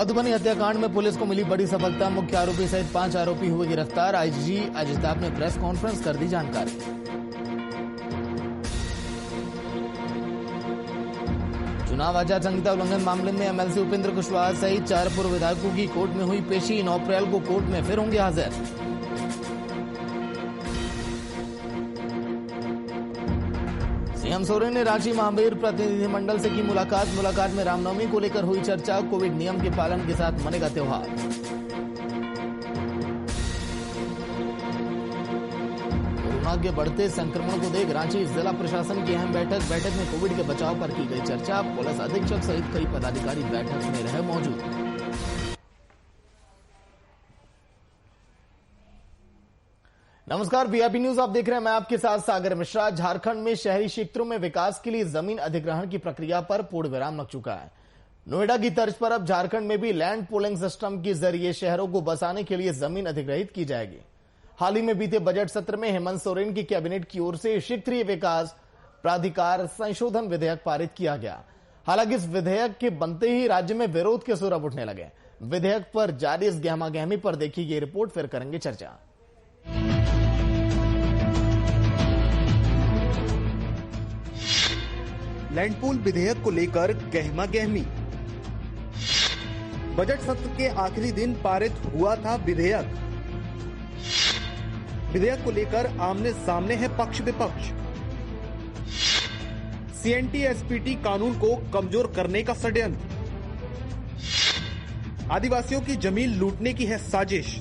मधुबनी हत्याकांड में पुलिस को मिली बड़ी सफलता। मुख्य आरोपी सहित 5 आरोपी हुए गिरफ्तार। आईजी अजिताभ ने प्रेस कॉन्फ्रेंस कर दी जानकारी। चुनाव आचार संहिता उल्लंघन मामले में एमएलसी उपेंद्र कुशवाहा सहित 4 पूर्व विधायकों की कोर्ट में हुई पेशी। 9 अप्रैल को कोर्ट में फिर होंगे हाजिर। सीएम सोरेन ने रांची महावीर प्रतिनिधिमंडल से की मुलाकात में रामनवमी को लेकर हुई चर्चा। कोविड नियम के पालन के साथ मनेगा त्योहार। कोरोना के बढ़ते संक्रमण को देख रांची जिला प्रशासन की अहम बैठक में कोविड के बचाव पर की गई चर्चा। पुलिस अधीक्षक सहित कई पदाधिकारी बैठक में रहे मौजूद। नमस्कार, वीआईपी न्यूज आप देख रहे हैं। मैं आपके साथ सागर मिश्रा। झारखंड में शहरी क्षेत्रों में विकास के लिए जमीन अधिग्रहण की प्रक्रिया पर पूर्ण विराम लग चुका है। नोएडा की तर्ज पर अब झारखंड में भी लैंड पूलिंग सिस्टम के जरिए शहरों को बसाने के लिए जमीन अधिग्रहित की जाएगी। हाल ही में बीते बजट सत्र में हेमंत सोरेन की कैबिनेट की ओर से क्षेत्रीय विकास प्राधिकार संशोधन विधेयक पारित किया गया। हालांकि इस विधेयक के बनते ही राज्य में विरोध के सुर अब उठने लगे। विधेयक पर जारी इस गहमागहमी पर देखी गई रिपोर्ट, फिर करेंगे चर्चा। लैंडपूल विधेयक को लेकर गहमागहमी। बजट सत्र के आखिरी दिन पारित हुआ था विधेयक। विधेयक को लेकर आमने सामने है पक्ष विपक्ष। सीएनटी एसपीटी कानून को कमजोर करने का षड्यंत्र। आदिवासियों की जमीन लूटने की है साजिश।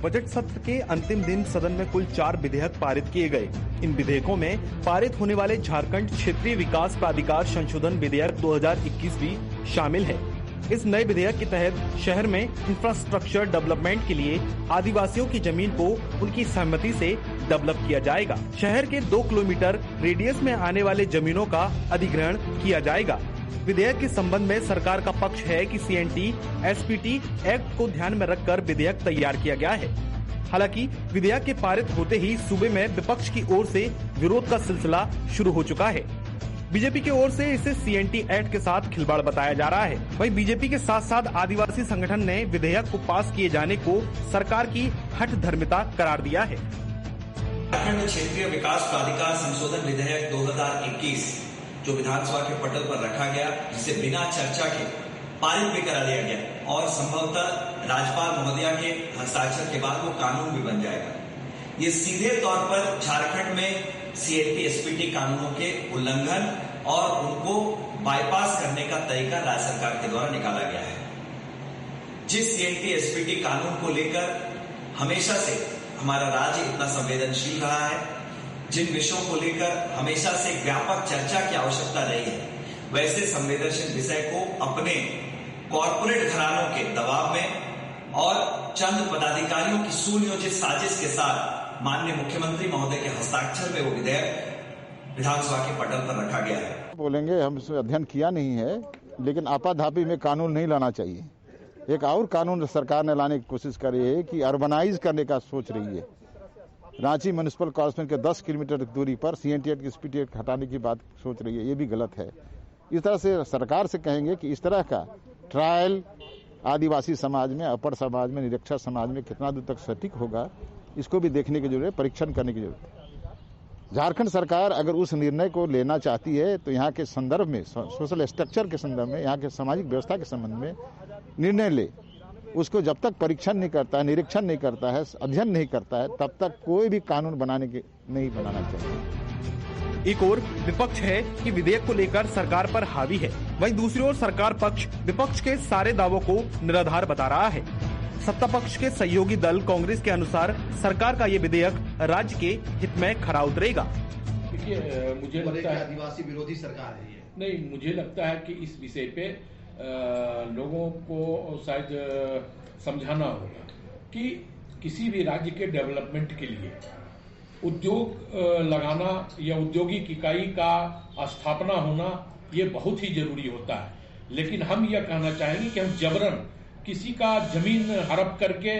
बजट सत्र के अंतिम दिन सदन में कुल 4 विधेयक पारित किए गए। इन विधेयकों में पारित होने वाले झारखंड क्षेत्रीय विकास प्राधिकार संशोधन विधेयक 2021 भी शामिल है। इस नए विधेयक के तहत शहर में इंफ्रास्ट्रक्चर डेवलपमेंट के लिए आदिवासियों की जमीन को उनकी सहमति से डेवलप किया जाएगा। शहर के 2 किलोमीटर रेडियस में आने वाले जमीनों का अधिग्रहण किया जाएगा। विधेयक के संबंध में सरकार का पक्ष है कि सीएनटी एसपीटी एक्ट को ध्यान में रखकर विधेयक तैयार किया गया है। हालांकि विधेयक के पारित होते ही सूबे में विपक्ष की ओर से विरोध का सिलसिला शुरू हो चुका है। बीजेपी की ओर से इसे सीएनटी एक्ट के साथ खिलवाड़ बताया जा रहा है। वहीं बीजेपी के साथ साथ आदिवासी संगठन ने विधेयक को पास किए जाने को सरकार की हठधर्मिता करार दिया है। झारखंड क्षेत्रीय विकास प्राधिकार संशोधन विधेयक 2021 जो विधानसभा के पटल पर रखा गया, जिसे बिना चर्चा के पारित भी करा दिया गया और संभवतः राज्यपाल महोदया के हस्ताक्षर के बाद वो कानून भी बन जाएगा। ये सीधे तौर पर झारखंड में सीएनटी एसपीटी कानूनों के उल्लंघन और उनको बाईपास करने का तरीका राज्य सरकार के द्वारा निकाला गया है। जिस सीएनटी एसपीटी कानून को लेकर हमेशा से हमारा राज्य इतना संवेदनशील रहा है, जिन विषयों को लेकर हमेशा से व्यापक चर्चा की आवश्यकता रही है, वैसे संवेदनशील विषय को अपने कॉरपोरेट घरानों के दबाव में और चंद पदाधिकारियों की सुनियोजित साजिश के साथ माननीय मुख्यमंत्री महोदय के हस्ताक्षर में वो विधेयक विधानसभा के पटल पर रखा गया है। बोलेंगे हम इसमें अध्ययन किया नहीं है, लेकिन आपाधापी में कानून नहीं लाना चाहिए। एक और कानून सरकार ने लाने की कोशिश करी है कि अर्बनाइज करने का सोच रही है। रांची म्युनिसिपल कॉर्पोरेशन के 10 किलोमीटर दूरी पर सीएनटी एक्ट एसपीटी एक्ट हटाने की बात सोच रही है। ये भी गलत है। इस तरह से सरकार से कहेंगे कि इस तरह का ट्रायल आदिवासी समाज में, अपर समाज में, निरक्षर समाज में कितना दूर तक सटीक होगा, इसको भी देखने की जरूरत है, परीक्षण करने की जरूरत है। झारखंड सरकार अगर उस निर्णय को लेना चाहती है तो यहाँ के संदर्भ में, सोशल स्ट्रक्चर के संदर्भ में, यहाँ के सामाजिक व्यवस्था के संबंध में निर्णय ले। उसको जब तक परीक्षण नहीं करता है, निरीक्षण नहीं करता है, अध्ययन नहीं करता है, तब तक कोई भी कानून नहीं बनाना चाहिए। एक ओर विपक्ष है कि विधेयक को लेकर सरकार पर हावी है, वहीं दूसरी ओर सरकार पक्ष विपक्ष के सारे दावों को निराधार बता रहा है। सत्ता पक्ष के सहयोगी दल कांग्रेस के अनुसार सरकार का ये विधेयक राज्य के हित में खरा उतरेगा। देखिए, मुझे लगता है आदिवासी विरोधी सरकार है ये। नहीं, मुझे लगता है कि इस विषय पे लोगों को शायद समझाना होगा कि किसी भी राज्य के डेवलपमेंट के लिए उद्योग लगाना या औद्योगिक इकाई का स्थापना होना ये बहुत ही जरूरी होता है। लेकिन हम यह कहना चाहेंगे कि हम जबरन किसी का जमीन हड़प करके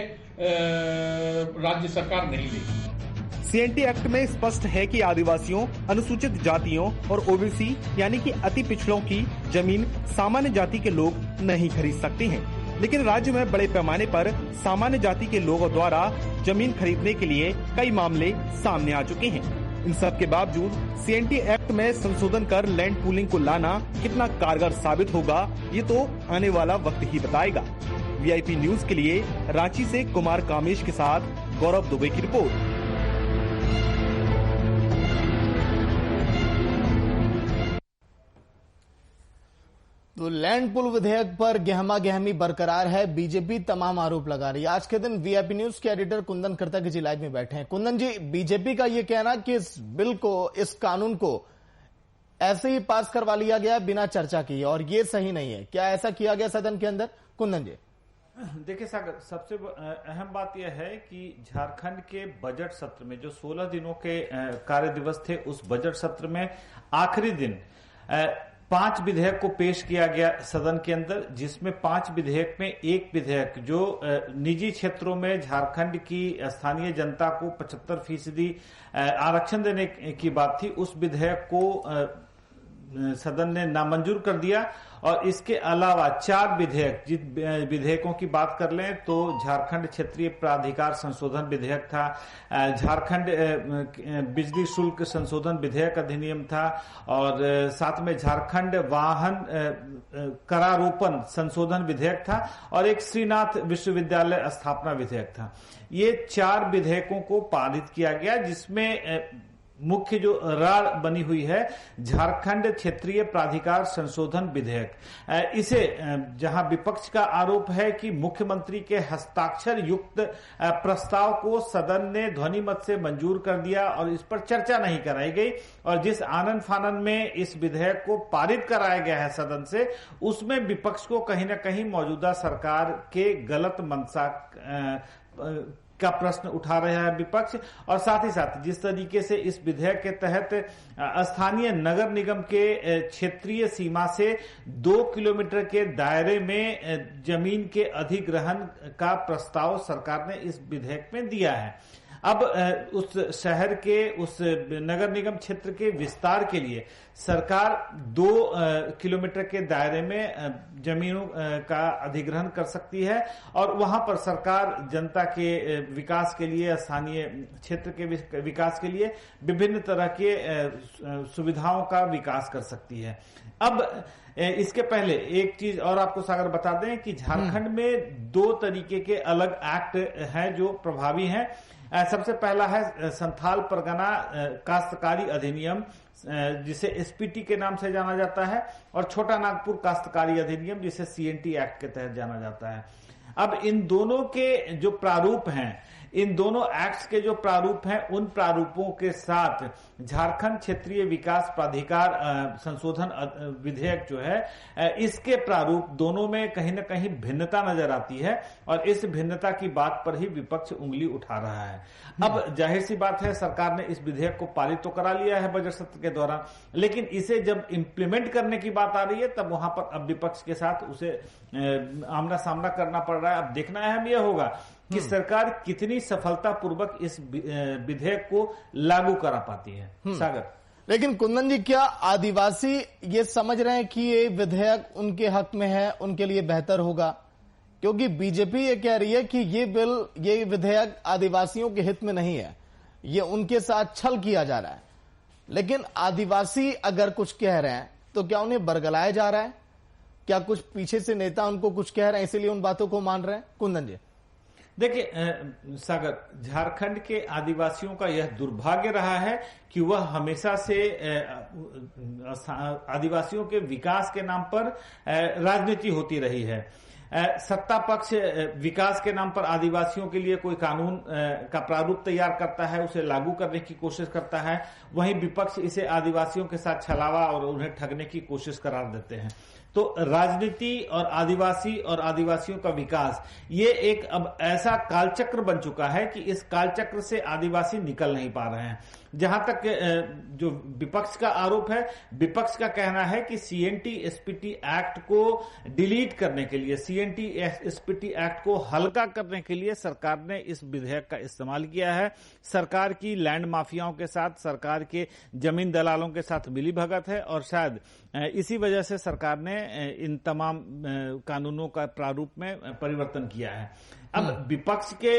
राज्य सरकार नहीं लेगी। सीएनटी एक्ट में स्पष्ट है कि आदिवासियों, अनुसूचित जातियों और ओबीसी यानी कि अति पिछड़ों की जमीन सामान्य जाति के लोग नहीं खरीद सकते हैं। लेकिन राज्य में बड़े पैमाने पर सामान्य जाति के लोगों द्वारा जमीन खरीदने के लिए कई मामले सामने आ चुके हैं। इन सब के बावजूद सीएनटी एक्ट में संशोधन कर लैंड पूलिंग को लाना कितना कारगर साबित होगा, ये तो आने वाला वक्त ही बताएगा। वीआईपी न्यूज के लिए रांची से कुमार कामेश के साथ गौरव दुबे की रिपोर्ट। तो लैंड पूल विधेयक पर गहमा गहमी बरकरार है, बीजेपी तमाम आरोप लगा रही है। आज के दिन वीआईपी न्यूज के एडिटर कुंदन कर्तक जी लाइव में बैठे हैं। कुंदन जी, बीजेपी का ये कहना कि इस बिल को, इस कानून को ऐसे ही पास करवा लिया गया बिना चर्चा किए और ये सही नहीं है, क्या ऐसा किया गया सदन के अंदर? कुंदन जी, देखिए सागर, सबसे अहम बात यह है कि झारखंड के बजट सत्र में जो 16 दिनों के कार्य दिवस थे, उस बजट सत्र में आखिरी दिन 5 विधेयक को पेश किया गया सदन के अंदर, जिसमें 5 विधेयक में एक विधेयक जो निजी क्षेत्रों में झारखंड की स्थानीय जनता को 75% आरक्षण देने की बात थी, उस विधेयक को सदन ने नामंजूर कर दिया। और इसके अलावा 4 विधेयक, जिन विधेयकों की बात कर लें तो झारखंड क्षेत्रीय प्राधिकार संशोधन विधेयक था, झारखंड बिजली शुल्क संशोधन विधेयक अधिनियम था, और साथ में झारखंड वाहन करारोपण संशोधन विधेयक था, और एक श्रीनाथ विश्वविद्यालय स्थापना विधेयक था। ये 4 विधेयकों को पारित किया गया, जिसमें मुख्य जो रार बनी हुई है झारखंड क्षेत्रीय प्राधिकार संशोधन विधेयक। इसे, जहां विपक्ष का आरोप है कि मुख्यमंत्री के हस्ताक्षर युक्त प्रस्ताव को सदन ने ध्वनि मत से मंजूर कर दिया और इस पर चर्चा नहीं कराई गई, और जिस आनन फानन में इस विधेयक को पारित कराया गया है सदन से, उसमें विपक्ष को कहीं न कहीं मौजूदा सरकार के गलत मंशा का प्रश्न उठा रहा है विपक्ष। और साथ ही साथ जिस तरीके से इस विधेयक के तहत स्थानीय नगर निगम के क्षेत्रीय सीमा से 2 किलोमीटर के दायरे में जमीन के अधिग्रहण का प्रस्ताव सरकार ने इस विधेयक में दिया है। अब उस शहर के, उस नगर निगम क्षेत्र के विस्तार के लिए सरकार 2 किलोमीटर के दायरे में जमीनों का अधिग्रहण कर सकती है, और वहां पर सरकार जनता के विकास के लिए, स्थानीय क्षेत्र के विकास के लिए विभिन्न तरह के सुविधाओं का विकास कर सकती है। अब इसके पहले एक चीज और आपको सागर बता दें कि झारखंड में 2 तरीके के अलग एक्ट हैं जो प्रभावी हैं। सबसे पहला है संथाल परगना काश्तकारी अधिनियम, जिसे एसपीटी के नाम से जाना जाता है, और छोटा नागपुर काश्तकारी अधिनियम, जिसे सीएनटी एक्ट के तहत जाना जाता है। अब इन दोनों के जो प्रारूप हैं, इन दोनों एक्ट्स के जो प्रारूप हैं, उन प्रारूपों के साथ झारखंड क्षेत्रीय विकास प्राधिकार संशोधन विधेयक जो है, इसके प्रारूप दोनों में कहीं न कहीं भिन्नता नजर आती है, और इस भिन्नता की बात पर ही विपक्ष उंगली उठा रहा है। अब जाहिर सी बात है, सरकार ने इस विधेयक को पारित तो करा लिया है बजट सत्र के दौरान, लेकिन इसे जब इम्प्लीमेंट करने की बात आ रही है, तब वहां पर अब विपक्ष के साथ उसे आमना सामना करना पड़ रहा है। अब देखना अहम यह होगा कि सरकार कितनी सफलतापूर्वक इस विधेयक को लागू करा पाती है। सागर, लेकिन कुंदन जी, क्या आदिवासी ये समझ रहे हैं कि ये विधेयक उनके हक में है, उनके लिए बेहतर होगा? क्योंकि बीजेपी ये कह रही है कि ये विधेयक आदिवासियों के हित में नहीं है, ये उनके साथ छल किया जा रहा है। लेकिन आदिवासी अगर कुछ कह रहे हैं तो क्या उन्हें बरगलाया जा रहा है? क्या कुछ पीछे से नेता उनको कुछ कह रहे हैं इसलिए उन बातों को मान रहे हैं? कुंदन जी, देखिए सागर, झारखंड के आदिवासियों का यह दुर्भाग्य रहा है कि वह हमेशा से आदिवासियों के विकास के नाम पर राजनीति होती रही है। सत्ता पक्ष विकास के नाम पर आदिवासियों के लिए कोई कानून का प्रारूप तैयार करता है, उसे लागू करने की कोशिश करता है, वहीं विपक्ष इसे आदिवासियों के साथ छलावा और उन्हें ठगने की कोशिश करार देते हैं। तो राजनीति और आदिवासियों का विकास, ये एक अब ऐसा कालचक्र बन चुका है कि इस कालचक्र से आदिवासी निकल नहीं पा रहे हैं। जहां तक जो विपक्ष का आरोप है, विपक्ष का कहना है कि सीएनटी एसपीटी एक्ट को डिलीट करने के लिए, सीएनटी एसपीटी एक्ट को हल्का करने के लिए सरकार ने इस विधेयक का इस्तेमाल किया है। सरकार की लैंड माफियाओं के साथ, सरकार के जमीन दलालों के साथ मिलीभगत है और शायद इसी वजह से सरकार ने इन तमाम कानूनों का प्रारूप में परिवर्तन किया है। अब विपक्ष के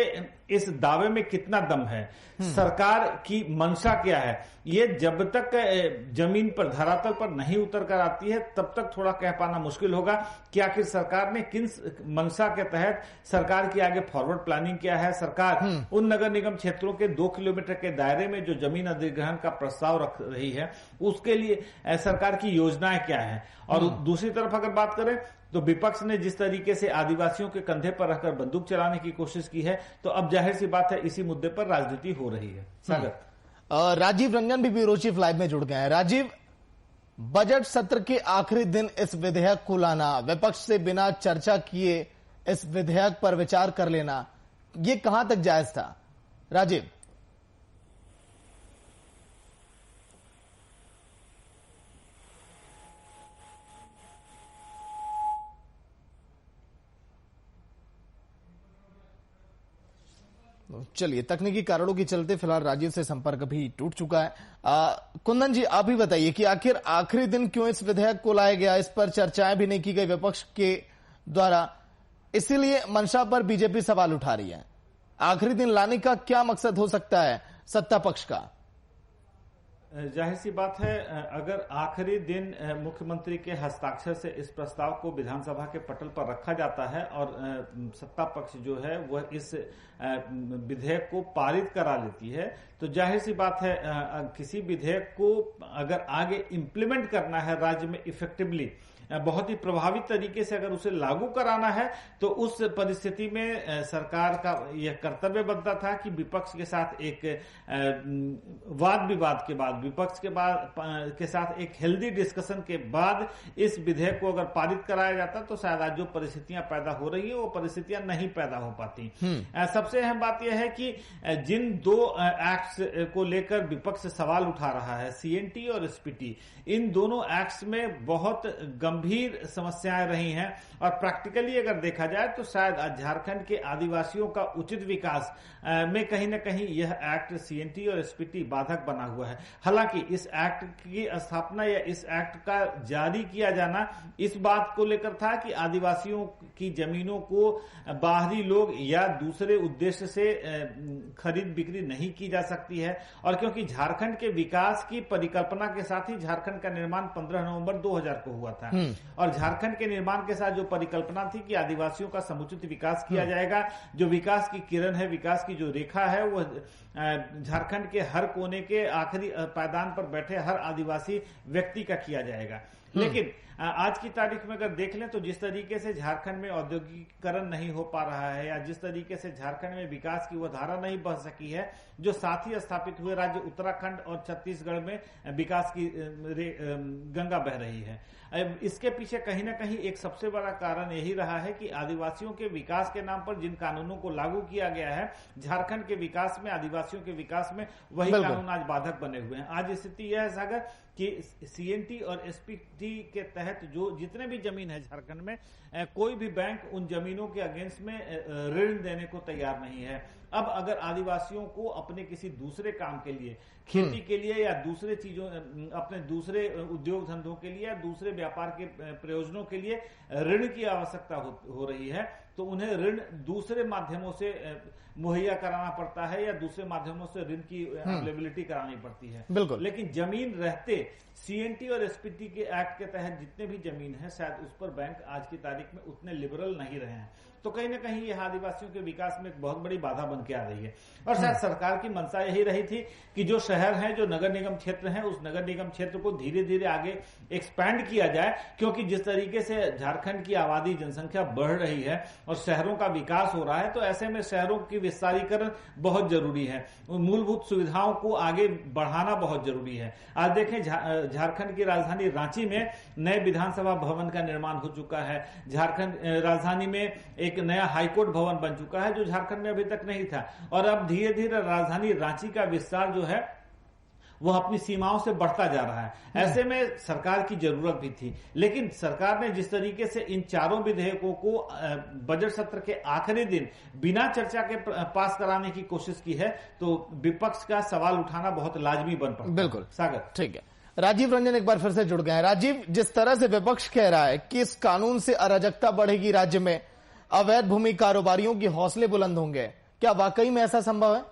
इस दावे में कितना दम है, सरकार की मंशा क्या है, ये जब तक जमीन पर, धरातल पर नहीं उतर कर आती है तब तक थोड़ा कह पाना मुश्किल होगा कि आखिर सरकार ने किन मंशा के तहत सरकार की आगे फॉरवर्ड प्लानिंग क्या है। सरकार उन नगर निगम क्षेत्रों के 2 किलोमीटर के दायरे में जो जमीन अधिग्रहण का प्रस्ताव रख रही है उसके लिए सरकार की योजनाएं क्या है। और दूसरी तरफ अगर बात करें तो विपक्ष ने जिस तरीके से आदिवासियों के कंधे पर रखकर बंदूक चलाने की कोशिश की है, तो अब जाहिर सी बात है इसी मुद्दे पर राजनीति हो रही है। सागर, राजीव रंजन भी ब्यूरो चीफ लाइव में जुड़ गए हैं। राजीव, बजट सत्र के आखिरी दिन इस विधेयक को लाना, विपक्ष से बिना चर्चा किए इस विधेयक पर विचार कर लेना, ये कहां तक जायज था? राजीव, चलिए, तकनीकी कारणों के चलते फिलहाल राजीव से संपर्क भी टूट चुका है। कुंदन जी, आप ही बताइए कि आखिर आखिरी दिन क्यों इस विधेयक को लाया गया? इस पर चर्चाएं भी नहीं की गई विपक्ष के द्वारा, इसीलिए मंशा पर बीजेपी सवाल उठा रही है। आखिरी दिन लाने का क्या मकसद हो सकता है सत्ता पक्ष का? जाहिर सी बात है, अगर आखिरी दिन मुख्यमंत्री के हस्ताक्षर से इस प्रस्ताव को विधानसभा के पटल पर रखा जाता है और सत्ता पक्ष जो है वह इस विधेयक को पारित करा लेती है, तो जाहिर सी बात है किसी विधेयक को अगर आगे इम्प्लीमेंट करना है राज्य में इफेक्टिवली, बहुत ही प्रभावी तरीके से अगर उसे लागू कराना है, तो उस परिस्थिति में सरकार का यह कर्तव्य बनता था कि विपक्ष के साथ एक वाद विवाद के बाद, विपक्ष के साथ एक हेल्दी डिस्कशन के बाद इस विधेयक को अगर पारित कराया जाता तो शायद आज जो परिस्थितियां पैदा हो रही है वो परिस्थितियां नहीं पैदा हो पाती। सबसे अहम बात यह है कि जिन 2 एक्ट्स को लेकर विपक्ष सवाल उठा रहा है, सीएनटी और एसपीटी, इन दोनों एक्ट्स में बहुत गंभीर समस्याएं रही हैं और प्रैक्टिकली अगर देखा जाए तो शायद आज झारखंड के आदिवासियों का उचित विकास में कहीं ना कहीं यह एक्ट सीएनटी और एसपीटी बाधक बना हुआ है। हालांकि इस एक्ट की स्थापना या इस एक्ट का जारी किया जाना इस बात को लेकर था कि आदिवासियों की जमीनों को बाहरी लोग या दूसरे उद्देश्य से खरीद बिक्री नहीं की जा सकती है, और क्योंकि झारखंड के विकास की परिकल्पना के साथ ही झारखंड का निर्माण 15 नवंबर 2000 को हुआ था और झारखंड के निर्माण के साथ जो परिकल्पना थी कि आदिवासियों का समुचित विकास किया जाएगा, जो विकास की किरण है, विकास की जो रेखा है, वो झारखंड के हर कोने के आखिरी पायदान पर बैठे हर आदिवासी व्यक्ति का किया जाएगा। लेकिन आज की तारीख में अगर देख लें तो जिस तरीके से झारखंड में औद्योगिकीकरण नहीं हो पा रहा है या जिस तरीके से झारखंड में विकास की वो धारा नहीं बह सकी है जो साथ ही स्थापित हुए राज्य उत्तराखंड और छत्तीसगढ़ में विकास की गंगा बह रही है, इसके पीछे कहीं ना कहीं एक सबसे बड़ा कारण यही रहा है कि आदिवासियों के विकास के नाम पर जिन कानूनों को लागू किया गया है झारखंड के विकास में, आदिवासियों के विकास में, वही कानून आज बाधक बने हुए हैं। आज स्थिति यह है सागर कि सीएनटी और एसपीटी के तहत जो जितने भी जमीन है झारखंड में, कोई भी बैंक उन जमीनों के अगेंस्ट में ऋण देने को तैयार नहीं है। अब अगर आदिवासियों को अपने किसी दूसरे काम के लिए, खेती के लिए या दूसरे चीजों, अपने दूसरे उद्योग धंधों के लिए या दूसरे व्यापार के प्रयोजनों के लिए ऋण की आवश्यकता हो रही है, तो उन्हें ऋण दूसरे माध्यमों से मुहैया कराना पड़ता है या दूसरे माध्यमों से ऋण की अवेलेबिलिटी करानी पड़ती है। बिल्कुल। लेकिन जमीन रहते सीएनटी और एसपीटी के एक्ट के तहत जितने भी जमीन है शायद उस पर बैंक आज की तारीख में उतने लिबरल नहीं रहे हैं। तो कहीं ना कहीं यह आदिवासियों के विकास में एक बहुत बड़ी बाधा बन के आ रही है। और शायद सरकार की मंशा यही रही थी कि जो शहर हैं, जो नगर निगम क्षेत्र हैं, उस नगर निगम क्षेत्र को धीरे धीरे आगे एक्सपैंड किया जाए, क्योंकि जिस तरीके से झारखंड की आबादी जनसंख्या बढ़ रही है और शहरों का विकास हो रहा है, तो ऐसे में शहरों की विस्तारीकरण बहुत जरूरी है, मूलभूत सुविधाओं को आगे बढ़ाना बहुत जरूरी है। आज देखें झारखंड की राजधानी रांची में नए विधानसभा भवन का निर्माण हो चुका है। झारखंड राजधानी में एक नया हाईकोर्ट भवन बन चुका है, जो झारखंड में अभी तक नहीं था। और अब धीरे धीरे राजधानी रांची का विस्तार जो है वह अपनी सीमाओं से बढ़ता जा रहा है। ऐसे में सरकार की जरूरत भी थी, लेकिन सरकार ने जिस तरीके से इन चारों विधेयकों को बजट सत्र के आखिरी दिन बिना चर्चा के पास कराने की कोशिश की है, तो विपक्ष का सवाल उठाना बहुत लाजमी बन पड़ा। बिल्कुल सागर, ठीक है। राजीव रंजन एक बार फिर से जुड़ गए हैं। राजीव, जिस तरह से विपक्ष कह रहा है कि इस कानून से अराजकता बढ़ेगी, राज्य में अवैध भूमि कारोबारियों के हौसले बुलंद होंगे, क्या वाकई में ऐसा संभव है?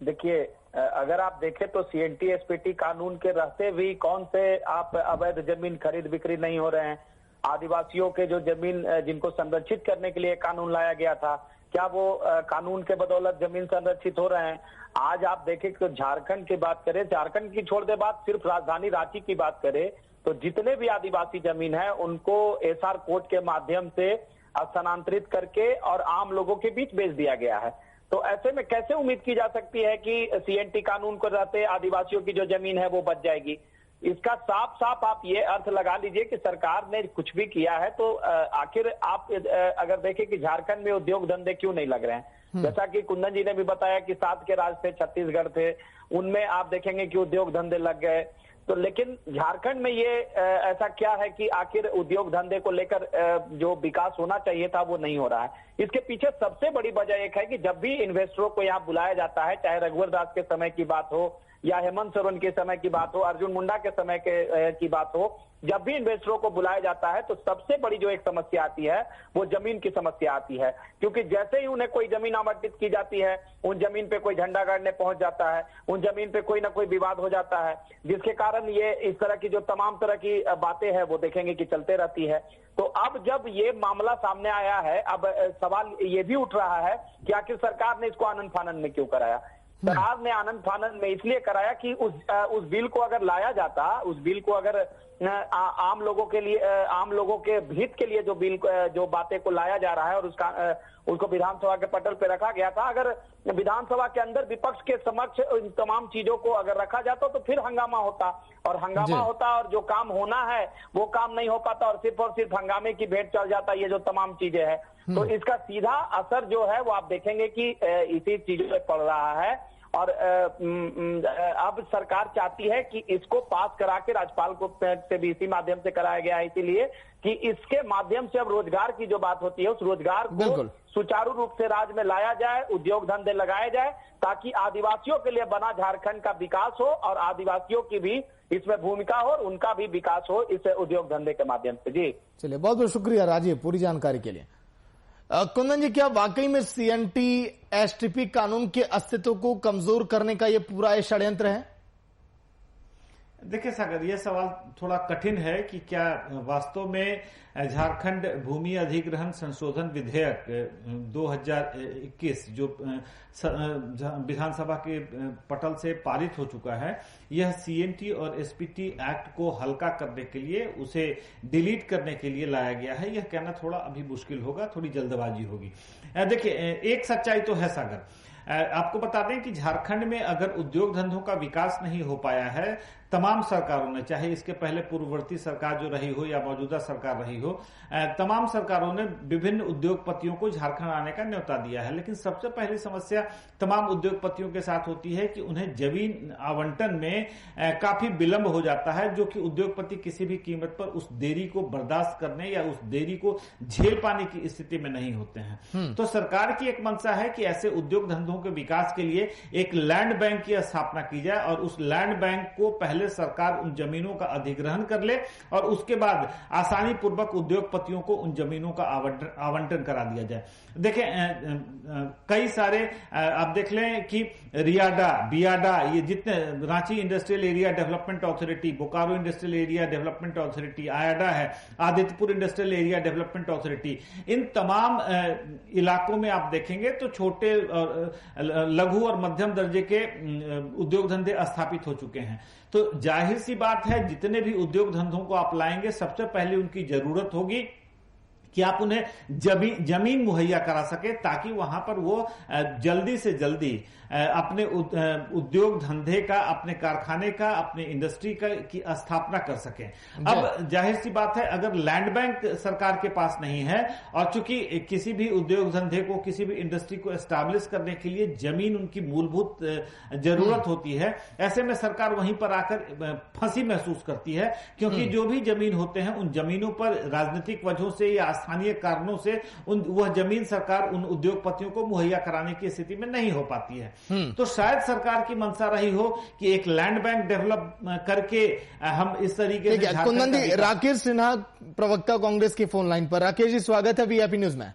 देखिए, अगर आप देखें तो सीएनटी एसपीटी कानून के रहते भी कौन से आप अवैध जमीन खरीद बिक्री नहीं हो रहे हैं। आदिवासियों के जो जमीन जिनको संरक्षित करने के लिए कानून लाया गया था, क्या वो कानून के बदौलत जमीन संरक्षित हो रहे हैं? आज आप देखें तो झारखंड की बात करें, झारखंड की छोड़ दे बात, सिर्फ राजधानी रांची की बात करें तो जितने भी आदिवासी जमीन है उनको एसआर कोर्ट के माध्यम से स्थानांतरित करके और आम लोगों के बीच बेच दिया गया है। तो ऐसे में कैसे उम्मीद की जा सकती है कि सीएनटी कानून को रहते आदिवासियों की जो जमीन है वो बच जाएगी? इसका साफ साफ आप ये अर्थ लगा लीजिए कि सरकार ने कुछ भी किया है तो आखिर आप अगर देखें कि झारखंड में उद्योग धंधे क्यों नहीं लग रहे हैं। जैसा कि कुंदन जी ने भी बताया कि 7 के राज थे, छत्तीसगढ़ थे, उनमें आप देखेंगे कि उद्योग धंधे लग गए। तो लेकिन झारखंड में ये ऐसा क्या है कि आखिर उद्योग धंधे को लेकर जो विकास होना चाहिए था वो नहीं हो रहा है। इसके पीछे सबसे बड़ी वजह एक है कि जब भी इन्वेस्टरों को यहाँ बुलाया जाता है, चाहे रघुवर दास के समय की बात हो या हेमंत सोरेन के समय की बात हो, अर्जुन मुंडा के समय की बात हो, जब भी इन्वेस्टरों को बुलाया जाता है तो सबसे बड़ी जो एक समस्या आती है वो जमीन की समस्या आती है। क्योंकि जैसे ही उन्हें कोई जमीन आवंटित की जाती है, उन जमीन पे कोई झंडा गाड़ने पहुंच जाता है, उन जमीन पे कोई ना कोई विवाद हो जाता है, जिसके कारण ये इस तरह की जो तमाम तरह की बातें हैं वो देखेंगे कि चलते रहती है। तो अब जब ये मामला सामने आया है, अब सवाल ये भी उठ रहा है कि आखिर सरकार ने इसको आनन फानन में क्यों कराया। सरकार ने आनंद फानंद में इसलिए कराया कि उस बिल को अगर लाया जाता, उस बिल को अगर आम लोगों के लिए, आम लोगों के हित के लिए जो बातें को लाया जा रहा है और उसको विधानसभा के पटल पे रखा गया था, अगर विधानसभा के अंदर विपक्ष के समक्ष इन तमाम चीजों को अगर रखा जाता तो फिर हंगामा होता और जो काम होना है वो काम नहीं हो पाता और सिर्फ हंगामे की भेंट चल जाता। ये जो तमाम चीजें हैं तो इसका सीधा असर जो है वो आप देखेंगे कि इसी चीजों पे पड़ रहा है। और अब सरकार चाहती है कि इसको पास करा के राज्यपाल को से भी इसी माध्यम से कराया गया है, इसीलिए कि इसके माध्यम से अब रोजगार की जो बात होती है उस रोजगार को सुचारू रूप से राज्य में लाया जाए, उद्योग धंधे लगाए जाए, ताकि आदिवासियों के लिए बना झारखंड का विकास हो और आदिवासियों की भी इसमें भूमिका हो और उनका भी विकास हो इस उद्योग धंधे के माध्यम से। जी चलिए, बहुत बहुत शुक्रिया राजीव पूरी जानकारी के लिए। कुंदन जी, क्या वाकई में सीएनटी एसटीपी कानून के अस्तित्व को कमजोर करने का ये पूरा षड्यंत्र है? देखिए सागर, यह सवाल थोड़ा कठिन है कि क्या वास्तव में झारखंड भूमि अधिग्रहण संशोधन विधेयक 2021 जो विधानसभा के पटल से पारित हो चुका है, यह सीएनटी और एसपीटी एक्ट को हल्का करने के लिए, उसे डिलीट करने के लिए लाया गया है। यह कहना थोड़ा अभी मुश्किल होगा, थोड़ी जल्दबाजी होगी। देखिए, एक सच्चाई तो है सागर, आपको बता दें कि झारखंड में अगर उद्योग धंधों का विकास नहीं हो पाया है, तमाम सरकारों ने, चाहे इसके पहले पूर्ववर्ती सरकार जो रही हो या मौजूदा सरकार रही हो, तमाम सरकारों ने विभिन्न उद्योगपतियों को झारखंड आने का न्योता दिया है। लेकिन सबसे पहली समस्या तमाम उद्योगपतियों के साथ होती है कि उन्हें जमीन आवंटन में काफी विलंब हो जाता है, जो कि उद्योगपति किसी भी कीमत पर उस देरी को बर्दाश्त करने या उस देरी को झेल पाने की स्थिति में नहीं होते हैं। तो सरकार की एक मंशा है कि ऐसे उद्योग धंधों धंधों के विकास के लिए एक लैंड बैंक की स्थापना की जाए और उस लैंड बैंक को पहले सरकार उन जमीनों का अधिग्रहण कर ले और उसके बाद आसानी पूर्वक उद्योगपतियों को उन जमीनों का आवंटन करा दिया जाए। देखें कई सारे आप देख लें कि रियाडा, बियाडा, ये जितने Ranchi Industrial Area Development Authority, Bokaro Industrial Area Development Authority, AIADA है, Adityapur Industrial Area Development Authority, इन तमाम इलाकों में आप देखेंगे तो छोटे लघु और मध्यम दर्जे के उद्योग धंधे स्थापित हो चुके हैं। तो जाहिर सी बात है जितने भी उद्योग धंधों को आप लाएंगे सबसे पहले उनकी जरूरत होगी कि आप उन्हें जमीन मुहैया करा सके ताकि वहां पर वो जल्दी से जल्दी अपने उद्योग धंधे का, अपने कारखाने का, अपने इंडस्ट्री का की स्थापना कर सके। अब जाहिर सी बात है अगर लैंड बैंक सरकार के पास नहीं है और चूंकि किसी भी उद्योग धंधे को, किसी भी इंडस्ट्री को एस्टैब्लिश करने के लिए जमीन उनकी मूलभूत जरूरत होती है, ऐसे में सरकार वहीं पर आकर फंसी महसूस करती है क्योंकि जो भी जमीन होते हैं उन जमीनों पर राजनीतिक वजहों से या स्थानीय कारणों से वह जमीन सरकार उन उद्योगपतियों को मुहैया कराने की स्थिति में नहीं हो पाती है। तो शायद सरकार की मंशा रही हो कि एक लैंड बैंक डेवलप करके हम इस तरीके से। कुंदन जी, राकेश सिन्हा प्रवक्ता कांग्रेस की फोन लाइन पर। राकेश जी, स्वागत है वीआईपी न्यूज में।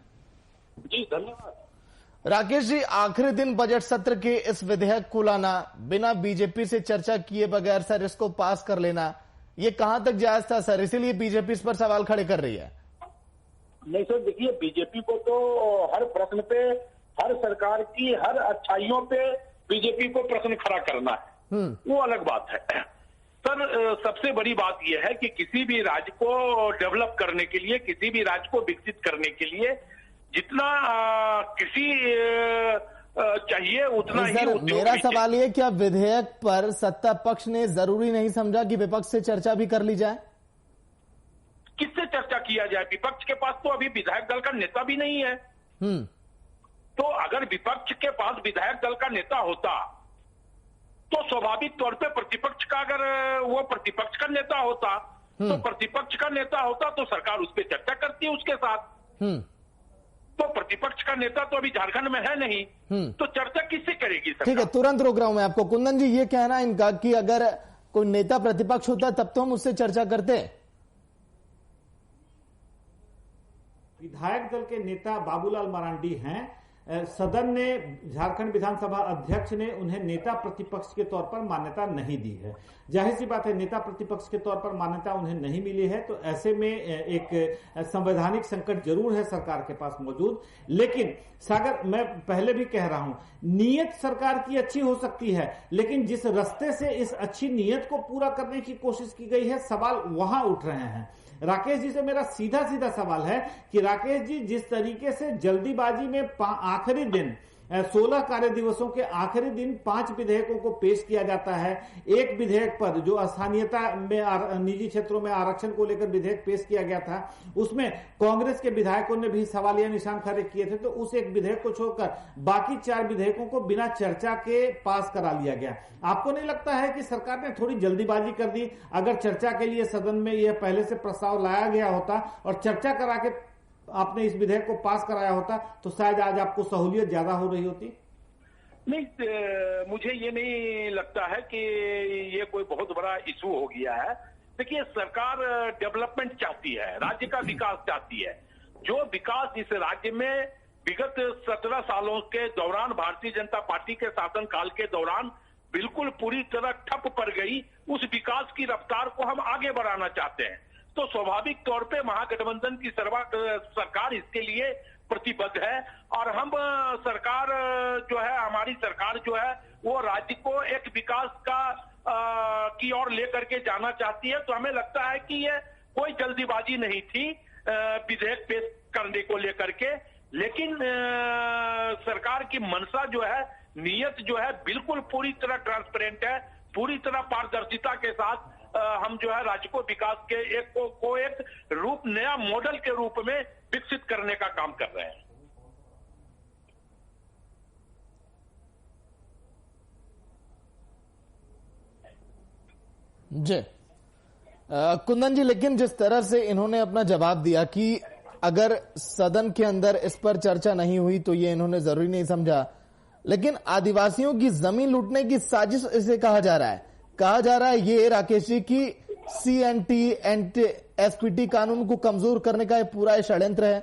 जी धन्यवाद। राकेश जी, आखिरी दिन बजट सत्र के इस विधेयक को लाना, बिना बीजेपी से चर्चा किए बगैर सर इसको पास कर लेना, ये कहां तक जायज था सर? इसीलिए बीजेपी इस पर सवाल खड़े कर रही है। नहीं सर, देखिए बीजेपी को तो हर प्रश्न पे, हर सरकार की हर अच्छाइयों पे बीजेपी को प्रश्न खड़ा करना है, वो अलग बात है। सर सबसे बड़ी बात यह है कि किसी भी राज्य को डेवलप करने के लिए, किसी भी राज्य को विकसित करने के लिए जितना कृषि चाहिए उतना ही उद्योग। मेरा सवाल ये, क्या विधेयक पर सत्ता पक्ष ने जरूरी नहीं समझा कि विपक्ष से चर्चा भी कर ली जाए? किससे चर्चा किया जाए? विपक्ष के पास तो अभी विधायक दल का नेता भी नहीं है। तो अगर विपक्ष के पास विधायक दल का नेता होता तो स्वाभाविक तौर पे प्रतिपक्ष का, अगर वो प्रतिपक्ष का नेता होता तो प्रतिपक्ष का नेता होता तो सरकार उस पर चर्चा करती है उसके साथ। तो प्रतिपक्ष का नेता तो अभी झारखंड में है नहीं, तो चर्चा किससे करेगी सरकार? ठीक है, तुरंत रोक रहा हूं मैं आपको। कुंदन जी, ये कहना इनका कि अगर कोई नेता प्रतिपक्ष होता तब तो हम उससे चर्चा करते। विधायक दल के नेता बाबूलाल मरांडी हैं। सदन ने, झारखंड विधानसभा अध्यक्ष ने उन्हें नेता प्रतिपक्ष के तौर पर मान्यता नहीं दी है। जाहिर सी बात है नेता प्रतिपक्ष के तौर पर मान्यता उन्हें नहीं मिली है, तो ऐसे में एक संवैधानिक संकट जरूर है सरकार के पास मौजूद। लेकिन सागर, मैं पहले भी कह रहा हूं, नीयत सरकार की अच्छी हो सकती है, लेकिन जिस रास्ते से इस अच्छी नीयत को पूरा करने की कोशिश की गई है, सवाल वहां उठ रहे हैं। राकेश जी से मेरा सीधा सीधा सवाल है कि राकेश जी, जिस तरीके से जल्दीबाजी में आखिरी दिन 16 कार्य दिवसों के आखिरी दिन 5 विधेयकों को पेश किया जाता है, एक विधेयक पर जो स्थानीयता में निजी क्षेत्रों में आरक्षण को लेकर विधेयक पेश किया गया था, उसमें कांग्रेस के विधायकों ने भी सवालिया निशान खड़े किए थे, तो उस एक विधेयक को छोड़कर बाकी 4 विधेयकों को बिना चर्चा के पास करा लिया गया। आपको नहीं लगता है कि सरकार ने थोड़ी जल्दीबाजी कर दी? अगर चर्चा के लिए सदन में यह पहले से प्रस्ताव लाया गया होता और चर्चा करा के आपने इस विधेयक को पास कराया होता तो शायद आज आपको सहूलियत ज्यादा हो रही होती। नहीं, मुझे ये नहीं लगता है कि ये कोई बहुत बड़ा इशू हो गया है। देखिए, सरकार डेवलपमेंट चाहती है, राज्य का विकास चाहती है। जो विकास इस राज्य में विगत 17 सालों के दौरान, भारतीय जनता पार्टी के शासनकाल के दौरान बिल्कुल पूरी तरह ठप पड़ गई, उस विकास की रफ्तार को हम आगे बढ़ाना चाहते हैं। तो स्वाभाविक तौर पे महागठबंधन की सरकार इसके लिए प्रतिबद्ध है और हम सरकार जो है, हमारी सरकार जो है वो राज्य को एक विकास का की ओर लेकर के जाना चाहती है। तो हमें लगता है कि ये कोई जल्दीबाजी नहीं थी विधेयक पेश करने को लेकर के, लेकिन सरकार की मंशा जो है, नीयत जो है, बिल्कुल पूरी तरह ट्रांसपेरेंट है, पूरी तरह पारदर्शिता के साथ हम जो है राज्य को विकास के एक रूप, नया मॉडल के रूप में विकसित करने का काम कर रहे हैं। जी कुंदन जी, लेकिन जिस तरह से इन्होंने अपना जवाब दिया कि अगर सदन के अंदर इस पर चर्चा नहीं हुई तो ये इन्होंने जरूरी नहीं समझा, लेकिन आदिवासियों की जमीन लूटने की साजिश इसे कहा जा रहा है ये राकेश जी की CNT SPT कानून को कमजोर करने का पूरा षड्यंत्र है।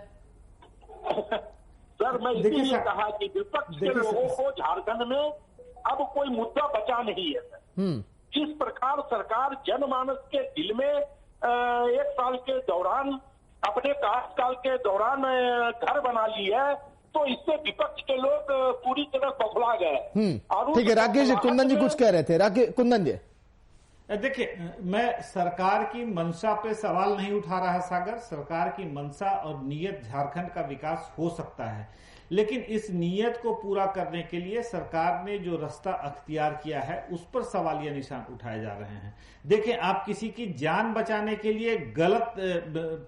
सर मैं इसीलिए कहा कि विपक्ष के लोगों को झारखंड में अब कोई मुद्दा बचा नहीं है सर। जिस प्रकार सरकार जनमानस के दिल में 1 साल के दौरान अपने कार्यकाल के दौरान घर बना ली है, तो इससे विपक्ष के लोग पूरी तरह बौखला गए। ठीक है राकेश जी, कुंदन जी कुछ कह रहे थे। कुंदन जी देखिए, मैं सरकार की मंशा पे सवाल नहीं उठा रहा है सागर। सरकार की मंशा और नीयत झारखंड का विकास हो सकता है, लेकिन इस नीयत को पूरा करने के लिए सरकार ने जो रास्ता अख्तियार किया है उस पर सवालिया निशान उठाए जा रहे हैं। देखिए, आप किसी की जान बचाने के लिए गलत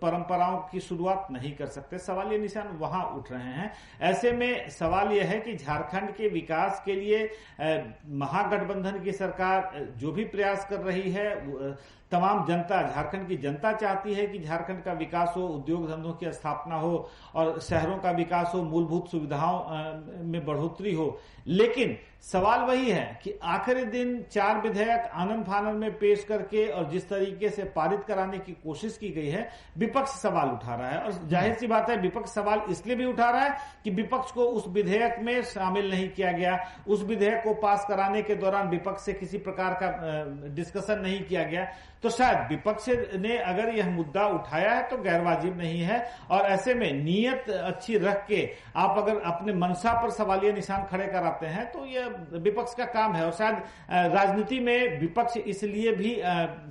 परंपराओं की शुरुआत नहीं कर सकते। सवालिया निशान वहां उठ रहे हैं। ऐसे में सवाल यह है कि झारखंड के विकास के लिए महागठबंधन की सरकार जो भी प्रयास कर रही है, तमाम जनता, झारखंड की जनता चाहती है कि झारखंड का विकास हो, उद्योग धंधों की स्थापना हो और शहरों का विकास हो, मूलभूत सुविधाओं में बढ़ोतरी हो। लेकिन सवाल वही है कि आखिरी दिन 4 विधेयक आनंद फानंद में पेश करके और जिस तरीके से पारित कराने की कोशिश की गई है, विपक्ष सवाल उठा रहा है। और जाहिर सी बात है, विपक्ष सवाल इसलिए भी उठा रहा है कि विपक्ष को उस विधेयक में शामिल नहीं किया गया, उस विधेयक को पास कराने के दौरान विपक्ष से किसी प्रकार का डिस्कशन नहीं किया गया। तो शायद विपक्ष ने अगर यह मुद्दा उठाया है तो गैरवाजिब नहीं है। और ऐसे में नीयत अच्छी रख के आप अगर अपने मंशा पर सवालिया निशान खड़े कराते हैं तो यह विपक्ष का काम है। और शायद राजनीति में विपक्ष इसलिए भी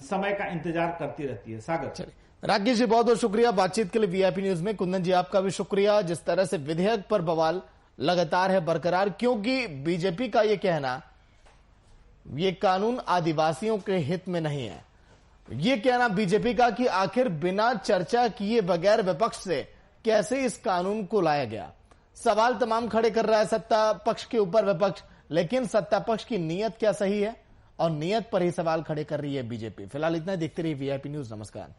समय का इंतजार करती रहती है। सागर। राकेश जी बहुत बहुत शुक्रिया बातचीत के लिए VIP न्यूज में। कुंदन जी आपका भी शुक्रिया। जिस तरह से विधेयक पर बवाल लगातार है बरकरार, क्योंकि बीजेपी का यह कहना ये कानून आदिवासियों के हित में नहीं है। ये कहना बीजेपी का कि आखिर बिना चर्चा किए बगैर विपक्ष से कैसे इस कानून को लाया गया। सवाल तमाम खड़े कर रहा है सत्ता पक्ष के ऊपर विपक्ष, लेकिन सत्ता पक्ष की नीयत क्या सही है, और नीयत पर ही सवाल खड़े कर रही है बीजेपी। फिलहाल इतना, देखते रहिए VIP न्यूज। नमस्कार।